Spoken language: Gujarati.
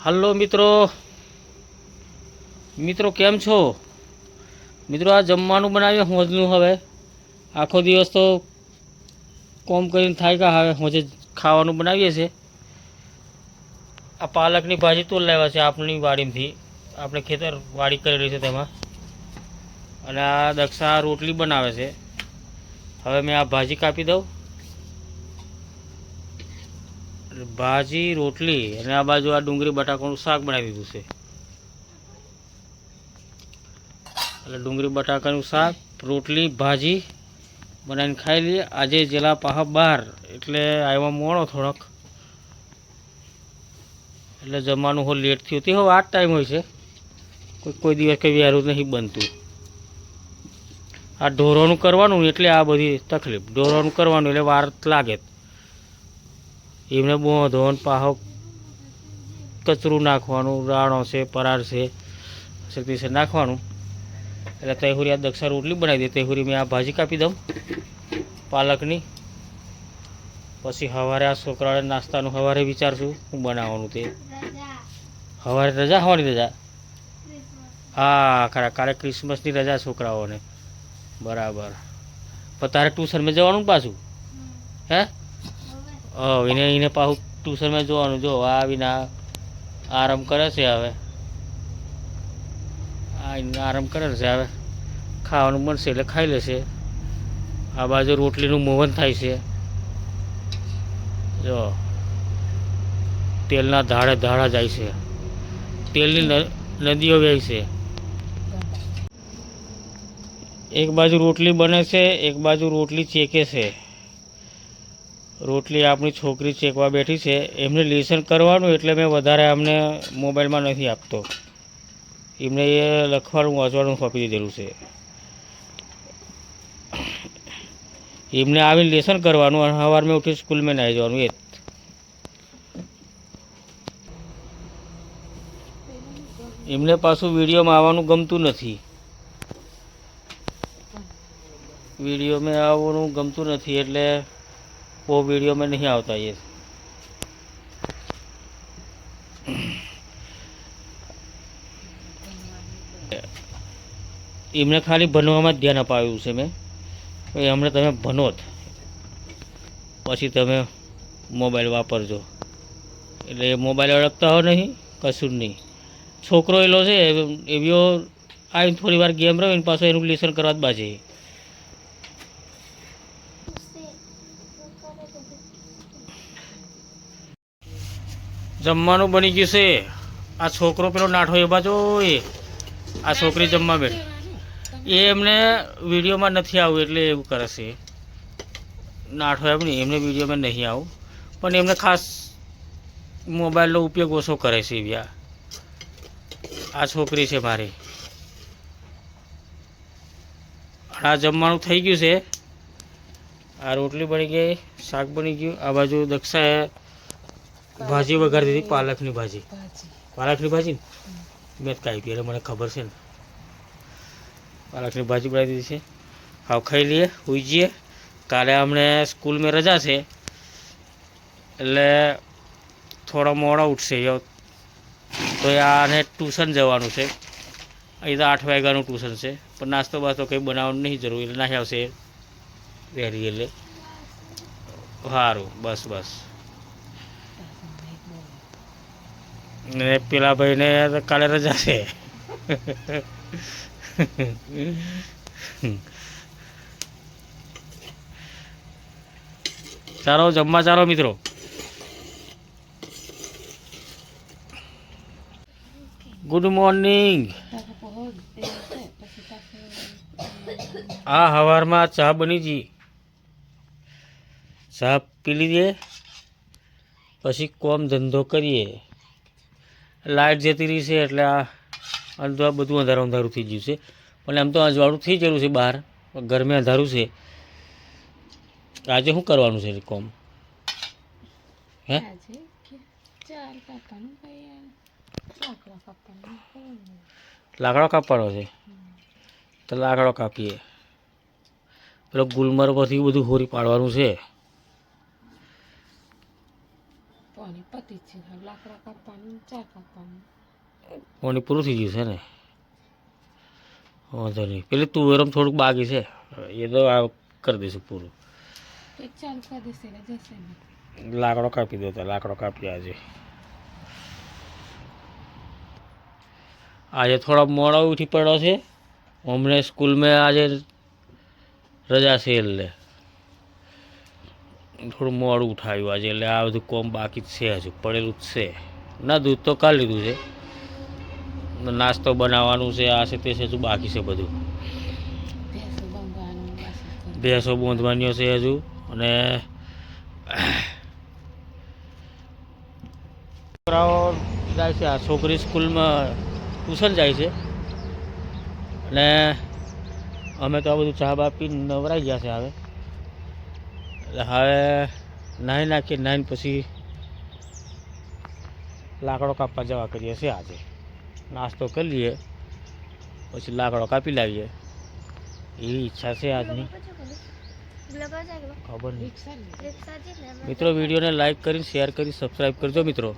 હલો મિત્રો કેમ છો મિત્રો? આ જમવાનું બનાવીએ હોજનું. હવે આખો દિવસ તો કોમ કરીને થાય કે હવે હોજે ખાવાનું બનાવીએ છીએ. આ પાલકની ભાજી તો લેવા છે આપણી વાડીમાંથી, આપણે ખેતર વાડી કરેલી છે તેમાં. અને આ દક્ષા રોટલી બનાવે છે. હવે મેં આ ભાજી કાપી દઉં, ભાજી રોટલી, અને આ બાજુ આ ડુંગળી બટાકાનું શાક બનાવી દીધું છે. એટલે ડુંગળી બટાકાનું શાક, રોટલી, ભાજી બનાવીને ખાઈ લઈએ. આજે જેલા પાહા બહાર એટલે આવ્યા મોડો થોડોક, એટલે જમવાનું હો લેટ થયું. તે હો આ જ ટાઈમ હોય છે, કોઈ દિવસ કંઈ વહેલું નહીં બનતું. આ ઢોરોનું કરવાનું એટલે આ બધી તકલીફ. ઢોરોનું કરવાનું એટલે વાર લાગે. એમને બોંધોન પાહો કચરું નાખવાનું, રાણો છે, પરાર છે, શક્તિ છે નાખવાનું. એટલે તૈહુરી આ દક્ષા રોટલી બનાવી દે. તૈહુરી મેં આ ભાજી કાપી દઉં પાલકની. પછી સવારે આ છોકરાઓને નાસ્તાનું સવારે વિચારશું હું બનાવવાનું. તે સવારે રજા હોવાની રજા. હા ખરા, કાલે ક્રિસમસની રજા છોકરાઓને. બરાબર. પણ તારે ટ્યુશનમાં જવાનું પાછું? હે એને પાછું ટ્યુશનમાં જોવાનું. જો આવીને આરામ કરે છે. હવે આરામ કરે છે. હવે ખાવાનું બનશે એટલે ખાઈ લેશે. આ બાજુ રોટલીનું મોહન થાય છે. જો તેલના ધાડા જાય છે, તેલની નદીઓ વહે છે. એક બાજુ રોટલી બને છે, એક બાજુ રોટલી ચેકે છે. રોટલી આપણી છોકરી ચેકવા બેઠી છે. એમને લેસન કરવાનું એટલે મેં વધારે અમને મોબાઈલમાં નથી આપતો. એમને એ લખવાનું વાંચવાનું સોંપી દીધેલું છે. એમને આવીને લેસન કરવાનું અને સવારમાં ઉઠી સ્કૂલમાં નાહી જવાનું. એ એમને પાછું વિડીયોમાં આવવાનું ગમતું નથી. વિડીયોમાં આવવાનું ગમતું નથી એટલે બહુ વિડીયોમાં નહીં આવતા. એમને ખાલી ભણવામાં જ ધ્યાન અપાવ્યું છે મેં. હમણાં તમે ભણો જ, પછી તમે મોબાઈલ વાપરજો. એટલે એ મોબાઈલ અડકતા હો નહીં, કશું જ નહીં. છોકરો એલો છે એવીઓ આવીને થોડી વાર ગેમ રમીને પાછો એનું લેસન કરવા જ બાજે. જમવાનું બની ગયું છે. આ છોકરો પેલો નાઠો એ બાજુ આ છોકરી જમવા બેઠી. એ એમને વિડીયોમાં નથી આવું એટલે એવું કરે છે. નાઠો એમ નહીં, એમને વિડીયોમાં નહીં આવું, પણ એમને ખાસ મોબાઈલનો ઉપયોગ ઓછો કરે છે. એવી આ છોકરી છે મારી. આ જમવાનું થઈ ગયું છે. આ રોટલી બની ગઈ, શાક બની ગયું. આ બાજુ દક્ષાએ ભાજી વઘારી દીધી, પાલકની ભાજી. પાલકની ભાજી મેં કાપી એટલે મને ખબર છે ને. પાલકની ભાજી બનાવી દીધી છે. હવે ખાઈ લઈએ, સૂઈ જઈએ. કાલે અમને સ્કૂલમાં રજા છે એટલે થોડા મોડા ઉઠશે. તો આને ટ્યુશન જવાનું છે. અહીં તો 8 વાગ્યાનું ટ્યુશન છે, પણ નાસ્તો બાસ્તો કંઈ બનાવવાનું નહીં જરૂર. એટલે નાહી આવશે વહેલી. એટલે સારું, બસ. ને પેલા ભાઈને કાલે રજા છે. ચાલો જમવા ચાલો મિત્રો. Good morning. આ સવારમાં ચા બની ગઈ. ચા પી લીધે પછી કોમ ધંધો કરીએ. લાઇટ જતી રહી છે એટલે આ બધું અંધારું થઈ ગયું છે. પણ એમ તો અજવાળું થઈ ગયેલું છે બહાર, ઘરમાં અંધારું છે. આજે શું કરવાનું છે કોમ? હે લાકડો કાપવાનો છે તો લાકડો કાપીએ. પેલો ગુલમર પરથી બધું હોરી પાડવાનું છે. પોની પતિ છે લાકડા કાપવાનું 4 કાપવાનું પાણી પૂરું થઈ ગયું છે ને વાંધો નહીં પેલી તુવેરમ થોડુંક બાકી છે એ તો આ કરી દઈશું પૂરું એક ચાલુ કરી દેશે એટલે જશે ને લાકડો કાપી દો તો લાકડો કાપી આજે થોડા મોડા ઉઠી પડ્યો છે અમને સ્કૂલમાં આજે રજા છે એટલે થોડું મોડું ઉઠાવ્યું આજે એટલે આ બધું કોમ બાકી જ છે હજુ પડેલું જ છે ના દૂધ તો કાઢી લીધું છે નાસ્તો બનાવવાનું છે આ છે તે છે હજુ બાકી છે બધું ભેંસો બાંધવાની છે હજુ અને છોકરાઓ જાય છે આ છોકરી સ્કૂલમાં ટ્યુશન જાય છે અને અમે તો આ બધું ચા બા પીને નવરાઈ ગયા છે હવે એટલે હવે નાહી નાખીએ નાહીને પછી લાકડો કાપવા જવા કરીએ છીએ આજે નાસ્તો કરી લઈએ પછી લાકડો કાપી લાવીએ એવી ઈચ્છા છે આજની ખબર નહીં મિત્રો વિડીયોને લાઈક કરીને શેર કરી સબસ્ક્રાઈબ કરજો મિત્રો